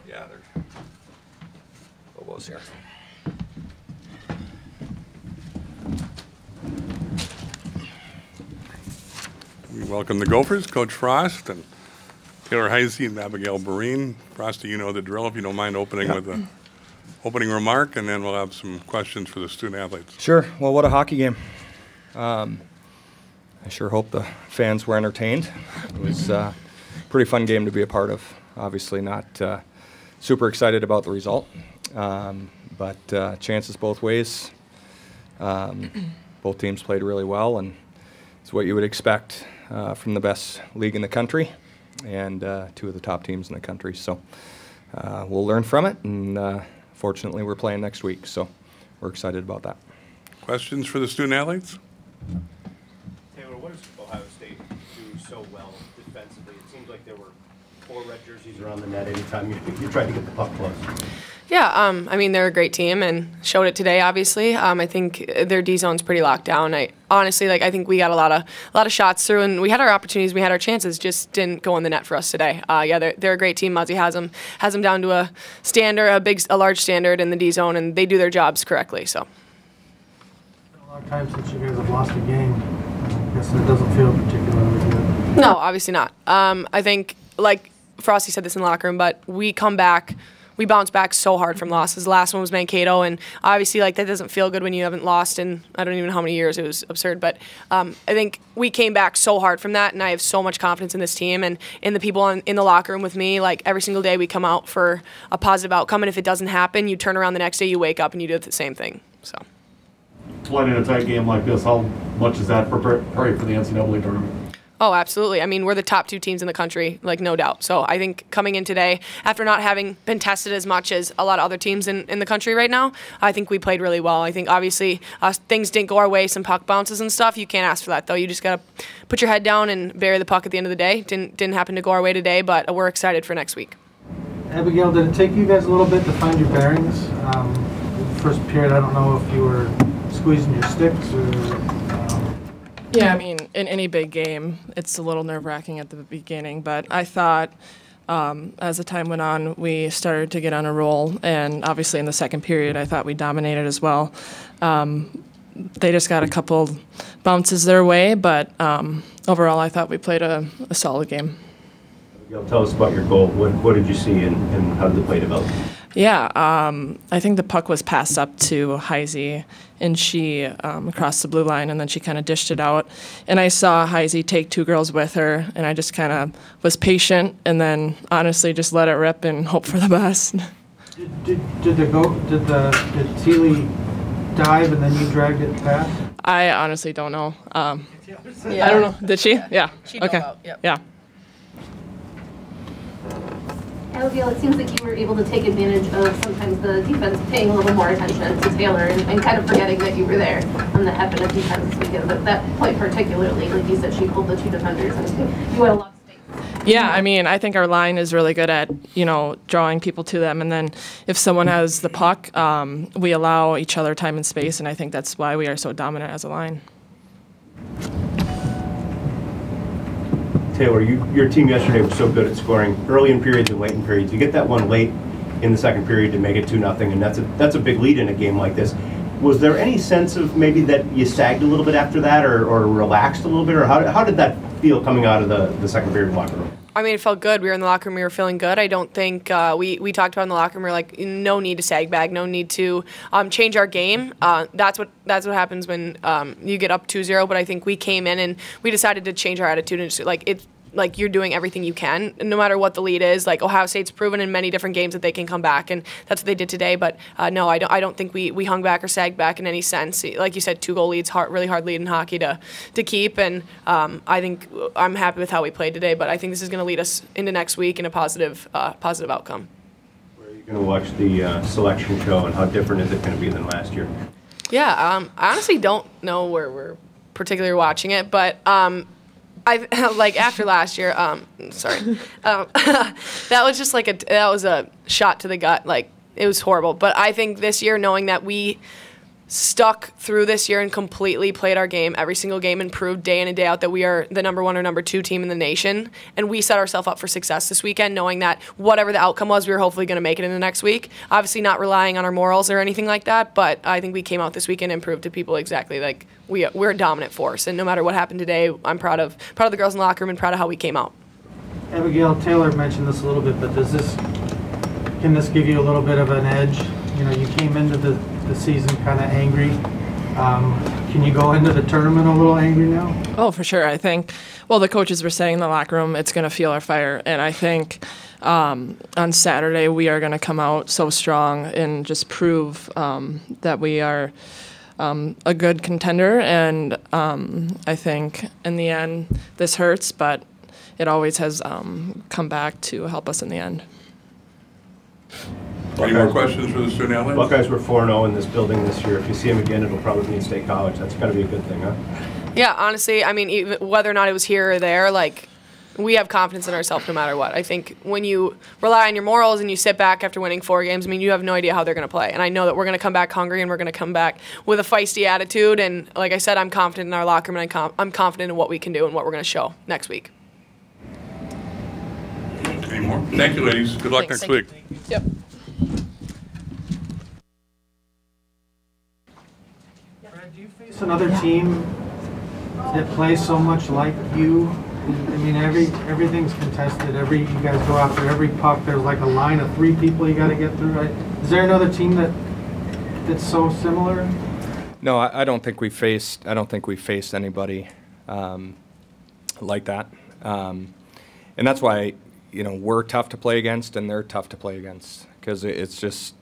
Yeah, there's Bobo's here. We welcome the Gophers, Coach Frost, and Taylor Heise and Abigail Boreen. Frosty, you know the drill. If you don't mind opening with an opening remark, and then we'll have some questions for the student athletes. Sure. Well, what a hockey game. I sure hope the fans were entertained. It was a pretty fun game to be a part of. Obviously not super excited about the result, but chances both ways. Both teams played really well, and it's what you would expect from the best league in the country and two of the top teams in the country. So we'll learn from it, and fortunately we're playing next week, so we're excited about that. Questions for the student athletes? Taylor, what does Ohio State do so well defensively? It seems like there were 4 red jerseys around the net anytime you tried to get the puck close. Yeah, I mean, they're a great team and showed it today, obviously. I think their D-zone's pretty locked down. I think we got a lot of shots through, and we had our opportunities, we had our chances, just didn't go in the net for us today. Yeah, they're a great team. Muzzy has them down to a standard, a large standard in the D-zone, and they do their jobs correctly, so. It's been a long time since you guys have lost a game. I guess it doesn't feel particularly good. No, obviously not. I think, like Frosty said this in the locker room, but we bounce back so hard from losses. The last one was Mankato, and obviously, like, that doesn't feel good when you haven't lost in I don't even know how many years. It was absurd, but I think we came back so hard from that, and I have so much confidence in this team and in the people in the locker room with me. Like, every single day we come out for a positive outcome, and if it doesn't happen, you turn around the next day, you wake up, and you do the same thing. So. Playing in a tight game like this, how much is that prepare for the NCAA tournament? Oh, absolutely. I mean, we're the top 2 teams in the country, like, no doubt. So I think coming in today, after not having been tested as much as a lot of other teams in the country right now, I think we played really well. I think, obviously, things didn't go our way, some puck bounces and stuff. You can't ask for that, though. You just got to put your head down and bury the puck at the end of the day. Didn't happen to go our way today, but we're excited for next week. Abigail, did it take you guys a little bit to find your bearings? First period, I don't know if you were squeezing your sticks or... Yeah, I mean, in any big game, it's a little nerve-wracking at the beginning, but I thought as the time went on, we started to get on a roll, and obviously in the second period, I thought we dominated as well. They just got a couple bounces their way, but overall, I thought we played a solid game. Tell us about your goal. What did you see, and how did the play develop? Yeah, I think the puck was passed up to Heise, and she across the blue line, and then she kind of dished it out. And I saw Heise take 2 girls with her, and I just kind of was patient, and then honestly just let it rip and hope for the best. Did Teely dive and then you dragged it past? I honestly don't know. I don't know. Did she? Yeah. She dove out, yep. Yeah. Abigail, it seems like you were able to take advantage of sometimes the defense paying a little more attention to Taylor and kind of forgetting that you were there on the happened at defense this weekend. But that play particularly, like you said, she pulled the 2 defenders and you had a lot of space. Yeah, I mean, I think our line is really good at, drawing people to them. And then if someone has the puck, we allow each other time and space, and I think that's why we are so dominant as a line. Taylor, your team yesterday was so good at scoring early in periods and late in periods. You get that one late in the second period to make it 2-0, and that's a big lead in a game like this. Was there any sense of maybe that you sagged a little bit after that, or relaxed a little bit, or how did that feel coming out of the second period locker room? I mean, it felt good. We were in the locker room. We were feeling good. I don't think we talked about in the locker room. We were like, no need to sag bag, no need to change our game. That's what happens when you get up 2-0. But I think we came in and we decided to change our attitude and just, like you're doing everything you can, no matter what the lead is. Like, Ohio State's proven in many different games that they can come back, and that's what they did today. But no, I don't think we hung back or sagged back in any sense. Like you said, 2-goal leads, really hard lead in hockey to keep, and I think I'm happy with how we played today. But I think this is going to lead us into next week in a positive outcome. Where are you going to watch the selection show, and how different is it going to be than last year? Yeah, I honestly don't know where we're particularly watching it, but like after last year, that was just that was a shot to the gut. Like, it was horrible. But I think this year, knowing that we stuck through this year and completely played our game, every single game, and proved day in and day out that we are the number 1 or number 2 team in the nation. And we set ourselves up for success this weekend, knowing that whatever the outcome was, we were hopefully going to make it in the next week. Obviously not relying on our morals or anything like that, but I think we came out this weekend and proved to people exactly like we're a dominant force. And no matter what happened today, I'm proud of the girls in the locker room and proud of how we came out. Abigail, Taylor mentioned this a little bit, but can this give you a little bit of an edge? You know, you came into the season kind of angry. Can you go into the tournament a little angry now? Oh, for sure. I think, well, the coaches were saying in the locker room, it's going to fuel our fire. And I think on Saturday we are going to come out so strong and just prove that we are a good contender. And I think in the end this hurts, but it always has come back to help us in the end. Any more questions for the student athletes? Buckeyes were 4-0 in this building this year. If you see them again, it'll probably mean State College. That's got to be a good thing, huh? Yeah, honestly, I mean, even whether or not it was here or there, like, we have confidence in ourselves no matter what. I think when you rely on your morals and you sit back after winning 4 games, I mean, you have no idea how they're going to play. And I know that we're going to come back hungry and we're going to come back with a feisty attitude. And like I said, I'm confident in our locker room and I'm confident in what we can do and what we're going to show next week. Any more? Thank you, ladies. Good luck next week. Yep. Brad, do you face another team that plays so much like you? I mean, everything's contested. You guys go after every puck. There's like a line of 3 people you got to get through. Right? Is there another team that's so similar? No, I don't think we faced anybody like that, and that's why we're tough to play against and they're tough to play against, because it's just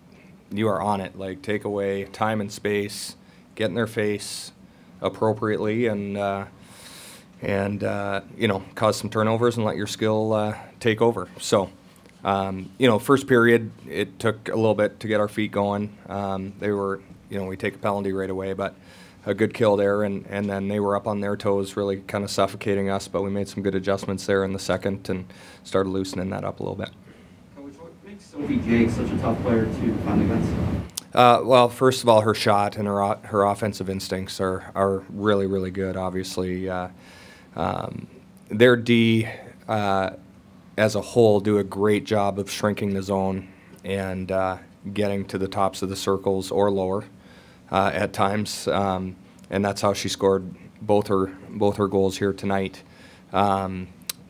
you are on it. Like, take away time and space, get in their face appropriately, and cause some turnovers and let your skill take over. So, first period, it took a little bit to get our feet going. We take a penalty right away, but a good kill there, and then they were up on their toes, really kind of suffocating us, but we made some good adjustments there in the second and started loosening that up a little bit. Coach, what makes Sophie Jake such a tough player to defend against? Well, first of all, her shot and her offensive instincts are really, really good, obviously. Their D, as a whole, do a great job of shrinking the zone and getting to the tops of the circles or lower at times, and that's how she scored both her goals here tonight.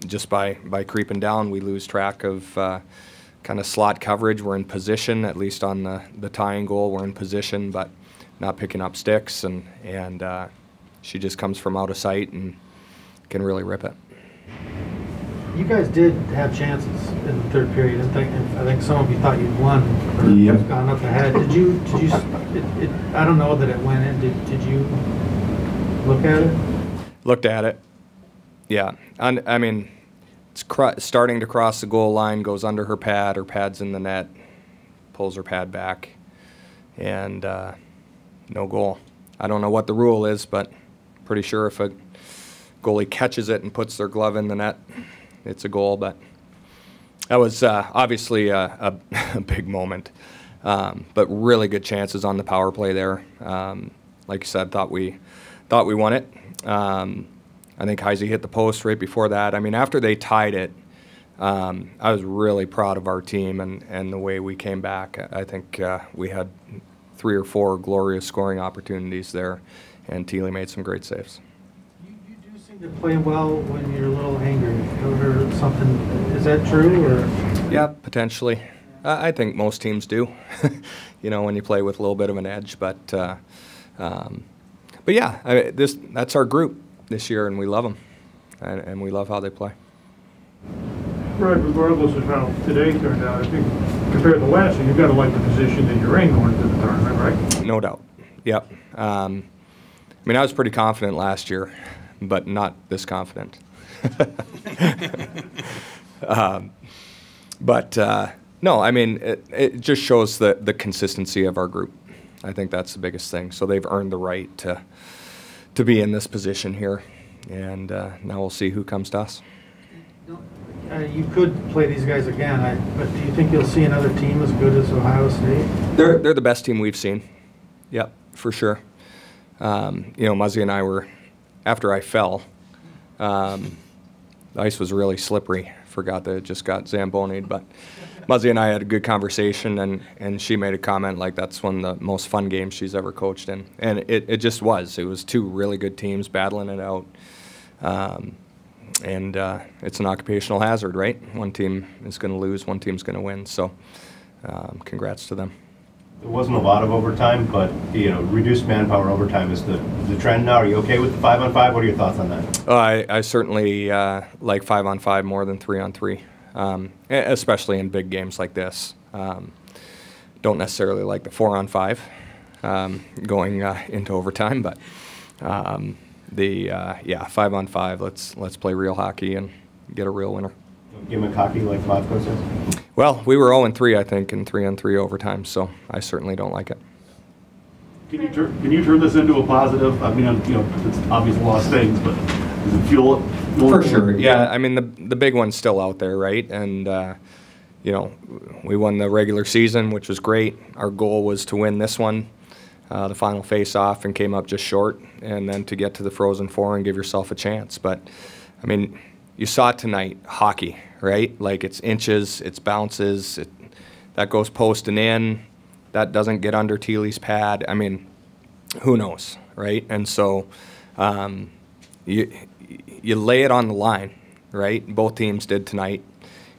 Just by creeping down, we lose track of kind of slot coverage. We're in position, at least on the tying goal. We're in position, but not picking up sticks, and she just comes from out of sight and can really rip it. You guys did have chances in the third period, and I think some of you thought you'd won or Yep. gone up ahead. Did you? I don't know that it went in. Did you look at it? Looked at it. Yeah, I mean, it's starting to cross the goal line, goes under her pad's in the net, pulls her pad back, and no goal. I don't know what the rule is, but pretty sure if a goalie catches it and puts their glove in the net, it's a goal. But that was obviously a big moment, but really good chances on the power play there. Like you said, thought we won it. I think Heise hit the post right before that. I mean, after they tied it, I was really proud of our team and the way we came back. I think we had 3 or 4 glorious scoring opportunities there, and Teely made some great saves. You do seem to play well when you're a little angry over something. Is that true? Or? Yeah, potentially. I think most teams do, when you play with a little bit of an edge. But yeah, that's our group this year, and we love them, and we love how they play. Right, regardless of how today turned out, I think compared to last year, you've got to like the position that you're in going into the tournament, right? No doubt. Yep. I mean, I was pretty confident last year, but not this confident. No, I mean, it just shows the consistency of our group. I think that's the biggest thing. So they've earned the right to be in this position here, and now we'll see who comes to us. You could play these guys again, but do you think you'll see another team as good as Ohio State? They're the best team we've seen. Yep. for sure. You know, Muzzy and I were, after I fell, the ice was really slippery. Forgot that it just got Zambonied, but Muzzy and I had a good conversation, and she made a comment like that's one of the most fun games she's ever coached in. And it just was. It was two really good teams battling it out. And it's an occupational hazard, right? One team is going to lose, one team's going to win. So congrats to them. There wasn't a lot of overtime, but you know, reduced manpower overtime is the trend now. Are you okay with the 5-on-5? What are your thoughts on that? I certainly like 5-on-5 more than 3-on-3, especially in big games like this. Don't necessarily like the 4-on-5 going into overtime, but yeah, 5-on-5. Let's play real hockey and get a real winner. Gimmick hockey, like Vodko says. Well, we were 0-3, I think, in 3-on-3 overtime, so I certainly don't like it. Can you turn this into a positive? I mean, you know, it's obvious a lot of things, but does it fuel it? For sure, yeah. I mean, the big one's still out there, right? And you know, we won the regular season, which was great. Our goal was to win this one, the final face-off, and came up just short. And then to get to the Frozen Four and give yourself a chance. But I mean, you saw it tonight, hockey, right? Like it's inches, it's bounces, that goes post and in, that doesn't get under Thiele's pad. I mean, who knows, right? And so you lay it on the line, right? Both teams did tonight,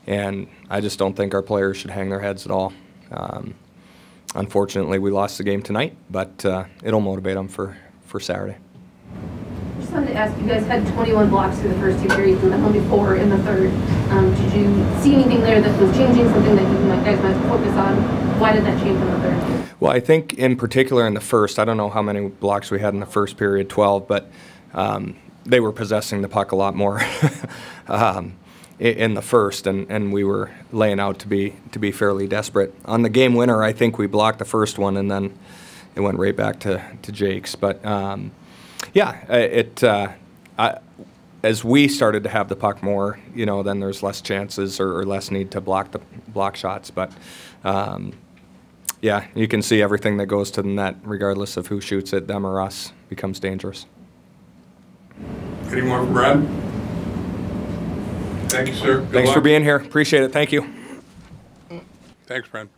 and I just don't think our players should hang their heads at all. Unfortunately, we lost the game tonight, but it'll motivate them for Saturday. Just wanted to ask, you guys had 21 blocks through the first two periods and then only 4 in the third. Did you see anything there that was changing, something that you guys might focus on? Why did that change in the third? Well, I think in particular in the first, I don't know how many blocks we had in the first period, 12, but they were possessing the puck a lot more in the first, and we were laying out to be fairly desperate. On the game winner, I think we blocked the first one, and then it went right back to Jake's. But yeah, as we started to have the puck more, you know, then there's less chances or less need to block shots. But yeah, you can see everything that goes to the net, regardless of who shoots it, them or us, becomes dangerous. Any more for Brad? Thank you, sir. Thanks for being here. Appreciate it. Thank you. Thanks, Brad.